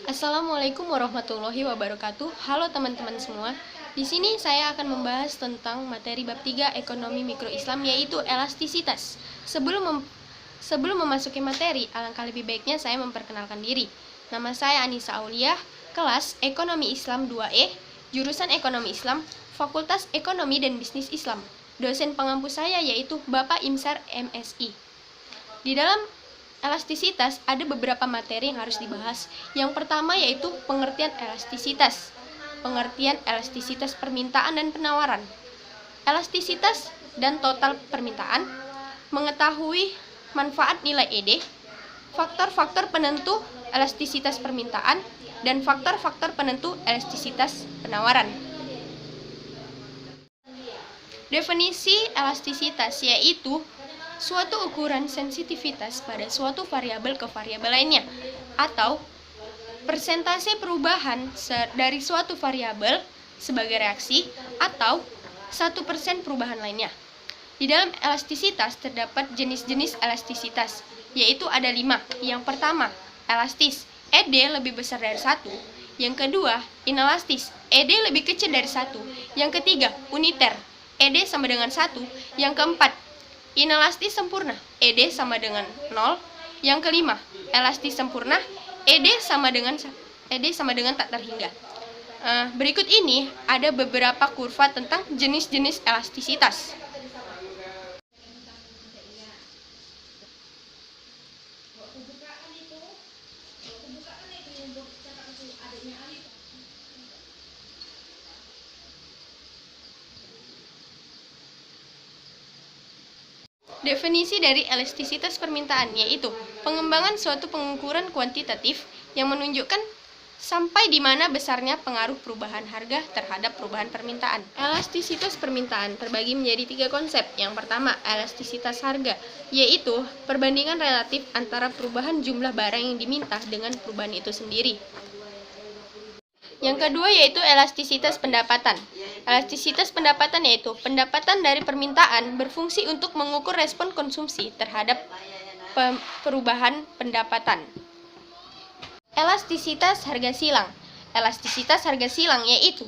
Assalamualaikum warahmatullahi wabarakatuh. Halo teman-teman semua. Di sini saya akan membahas tentang materi bab 3 Ekonomi Mikro Islam, yaitu elastisitas. Sebelum memasuki materi, alangkah lebih baiknya saya memperkenalkan diri. Nama saya Anissa Auliah, kelas Ekonomi Islam 2E, jurusan Ekonomi Islam, Fakultas Ekonomi dan Bisnis Islam. Dosen pengampu saya yaitu Bapak Imsar MSI. Di dalam elastisitas ada beberapa materi yang harus dibahas. Yang pertama yaitu pengertian elastisitas. Pengertian elastisitas permintaan dan penawaran. Elastisitas dan total permintaan. Mengetahui manfaat nilai ED. Faktor-faktor penentu elastisitas permintaan dan faktor-faktor penentu elastisitas penawaran. Definisi elastisitas yaitu suatu ukuran sensitivitas pada suatu variabel ke variabel lainnya, atau persentase perubahan dari suatu variabel sebagai reaksi, atau 1% perubahan lainnya. Di dalam elastisitas terdapat jenis-jenis elastisitas, yaitu ada 5. Yang pertama, elastis, ED lebih besar dari 1. Yang kedua, inelastis, ED lebih kecil dari 1. Yang ketiga, uniter, ED sama dengan 1. Yang keempat, inelastis sempurna, ED sama dengan 0. Yang kelima, elastis sempurna, ED sama dengan tak terhingga. Berikut ini ada beberapa kurva tentang jenis-jenis elastisitas. Definisi dari elastisitas permintaan yaitu pengembangan suatu pengukuran kuantitatif yang menunjukkan sampai di mana besarnya pengaruh perubahan harga terhadap perubahan permintaan. Elastisitas permintaan terbagi menjadi 3 konsep. Yang pertama, elastisitas harga, yaitu perbandingan relatif antara perubahan jumlah barang yang diminta dengan perubahan itu sendiri. Yang kedua yaitu elastisitas pendapatan. Elastisitas pendapatan yaitu pendapatan dari permintaan berfungsi untuk mengukur respon konsumsi terhadap perubahan pendapatan. Elastisitas harga silang. Elastisitas harga silang yaitu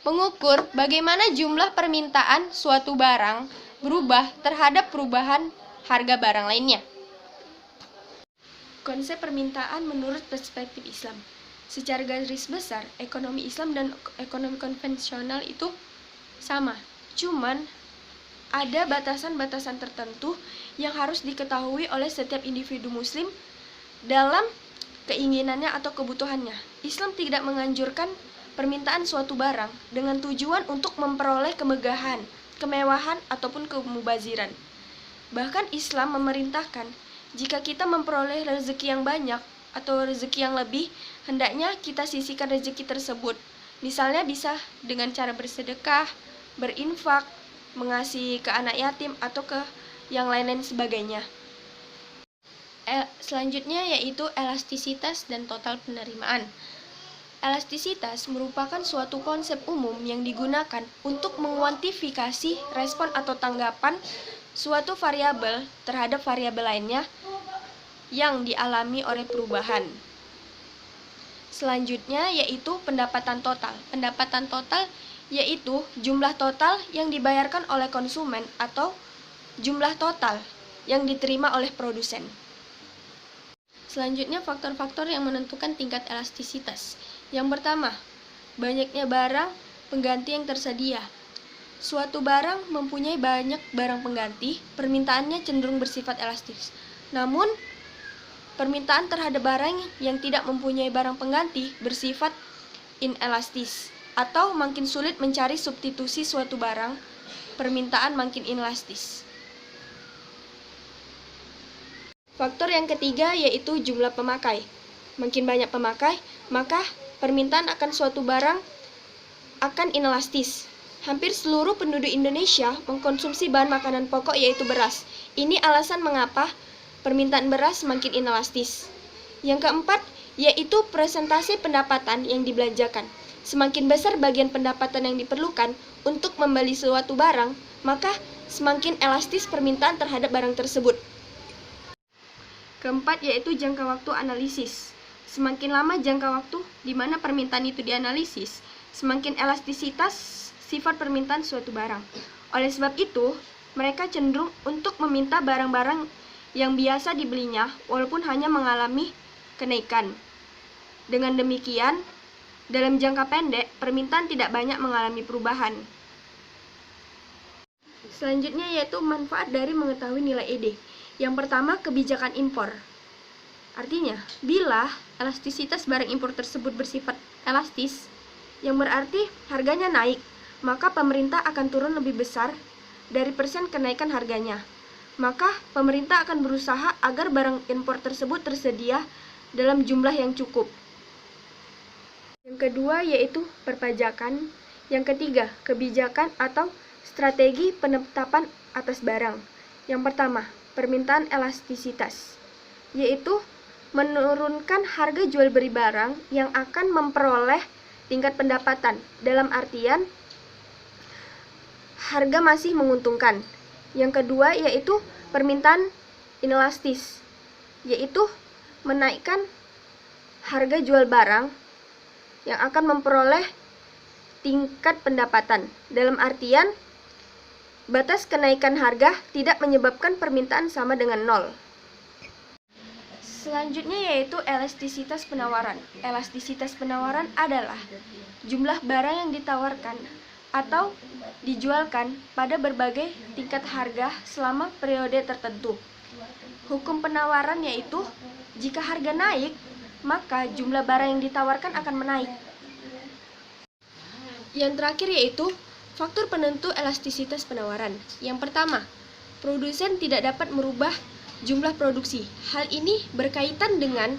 mengukur bagaimana jumlah permintaan suatu barang berubah terhadap perubahan harga barang lainnya. Konsep permintaan menurut perspektif Islam. Secara garis besar, ekonomi Islam dan ekonomi konvensional itu sama. Cuman ada batasan-batasan tertentu yang harus diketahui oleh setiap individu muslim dalam keinginannya atau kebutuhannya. Islam tidak menganjurkan permintaan suatu barang dengan tujuan untuk memperoleh kemegahan, kemewahan, ataupun kemubaziran. Bahkan Islam memerintahkan jika kita memperoleh rezeki yang banyak atau rezeki yang lebih, hendaknya kita sisihkan rezeki tersebut. Misalnya bisa dengan cara bersedekah, berinfak, mengasihi ke anak yatim, atau ke yang lain-lain sebagainya. Selanjutnya yaitu elastisitas dan total penerimaan. Elastisitas merupakan suatu konsep umum yang digunakan untuk menguantifikasi respon atau tanggapan suatu variabel terhadap variabel lainnya yang dialami oleh perubahan. Selanjutnya yaitu pendapatan total. Pendapatan total yaitu jumlah total yang dibayarkan oleh konsumen atau jumlah total yang diterima oleh produsen. Selanjutnya faktor-faktor yang menentukan tingkat elastisitas. Yang pertama, banyaknya barang pengganti yang tersedia. Suatu barang mempunyai banyak barang pengganti, permintaannya cenderung bersifat elastis. Namun, permintaan terhadap barang yang tidak mempunyai barang pengganti bersifat inelastis, atau makin sulit mencari substitusi suatu barang, permintaan makin inelastis. Faktor yang ketiga yaitu jumlah pemakai. Makin banyak pemakai, maka permintaan akan suatu barang akan inelastis. Hampir seluruh penduduk Indonesia mengkonsumsi bahan makanan pokok yaitu beras. Ini alasan mengapa permintaan beras semakin inelastis. Yang keempat, yaitu presentasi pendapatan yang dibelanjakan. Semakin besar bagian pendapatan yang diperlukan untuk membeli suatu barang, maka semakin elastis permintaan terhadap barang tersebut. Keempat, yaitu jangka waktu analisis. Semakin lama jangka waktu di mana permintaan itu dianalisis, semakin elastisitas sifat permintaan suatu barang. Oleh sebab itu, mereka cenderung untuk meminta barang-barang yang biasa dibelinya walaupun hanya mengalami kenaikan. Dengan demikian, dalam jangka pendek, permintaan tidak banyak mengalami perubahan. Selanjutnya yaitu manfaat dari mengetahui nilai ED. Yang pertama, kebijakan impor. Artinya, bila elastisitas barang impor tersebut bersifat elastis, yang berarti harganya naik, maka pemerintah akan turun lebih besar dari persen kenaikan harganya. Maka pemerintah akan berusaha agar barang impor tersebut tersedia dalam jumlah yang cukup. Yang kedua yaitu perpajakan. Yang ketiga, kebijakan atau strategi penetapan atas barang. Yang pertama, permintaan elastisitas, yaitu menurunkan harga jual beli barang yang akan memperoleh tingkat pendapatan, dalam artian harga masih menguntungkan. Yang kedua yaitu permintaan inelastis, yaitu menaikkan harga jual barang yang akan memperoleh tingkat pendapatan, dalam artian batas kenaikan harga tidak menyebabkan permintaan sama dengan nol. Selanjutnya yaitu elastisitas penawaran. Elastisitas penawaran adalah jumlah barang yang ditawarkan atau dijualkan pada berbagai tingkat harga selama periode tertentu. Hukum penawaran yaitu jika harga naik, maka jumlah barang yang ditawarkan akan menaik. Yang terakhir yaitu faktor penentu elastisitas penawaran. Yang pertama, produsen tidak dapat merubah jumlah produksi. Hal ini berkaitan dengan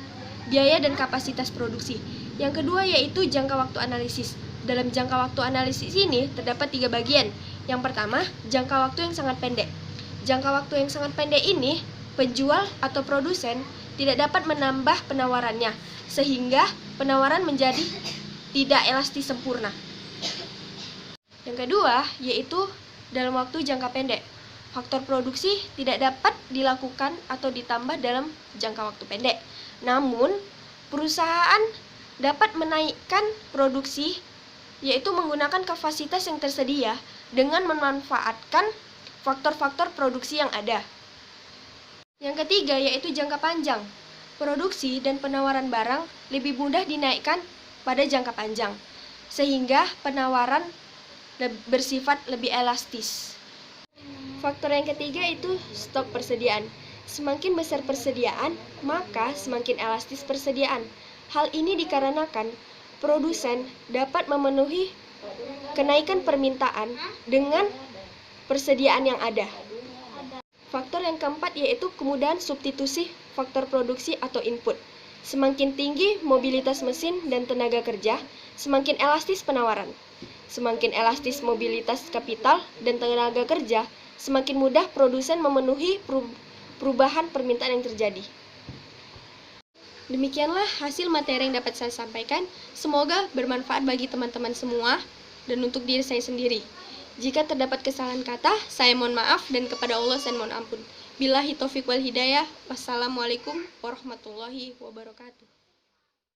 biaya dan kapasitas produksi. Yang kedua yaitu jangka waktu analisis. Dalam jangka waktu analisis ini terdapat 3 bagian. Yang pertama, jangka waktu yang sangat pendek. Jangka waktu yang sangat pendek ini, penjual atau produsen tidak dapat menambah penawarannya, sehingga penawaran menjadi tidak elastis sempurna. Yang kedua yaitu dalam waktu jangka pendek. Faktor produksi tidak dapat dilakukan atau ditambah dalam jangka waktu pendek. Namun, perusahaan dapat menaikkan produksi, yaitu menggunakan kapasitas yang tersedia dengan memanfaatkan faktor-faktor produksi yang ada. Yang ketiga yaitu jangka panjang. Produksi dan penawaran barang lebih mudah dinaikkan pada jangka panjang, sehingga penawaran bersifat lebih elastis. Faktor yang ketiga itu stok persediaan. Semakin besar persediaan, maka semakin elastis persediaan. Hal ini dikarenakan produsen dapat memenuhi kenaikan permintaan dengan persediaan yang ada. Faktor yang keempat yaitu kemudahan substitusi faktor produksi atau input. Semakin tinggi mobilitas mesin dan tenaga kerja, semakin elastis penawaran. Semakin elastis mobilitas kapital dan tenaga kerja, semakin mudah produsen memenuhi perubahan permintaan yang terjadi. Demikianlah hasil materi yang dapat saya sampaikan. Semoga bermanfaat bagi teman-teman semua dan untuk diri saya sendiri. Jika terdapat kesalahan kata, saya mohon maaf dan kepada Allah saya mohon ampun. Billahi taufiq wal hidayah. Wassalamualaikum warahmatullahi wabarakatuh.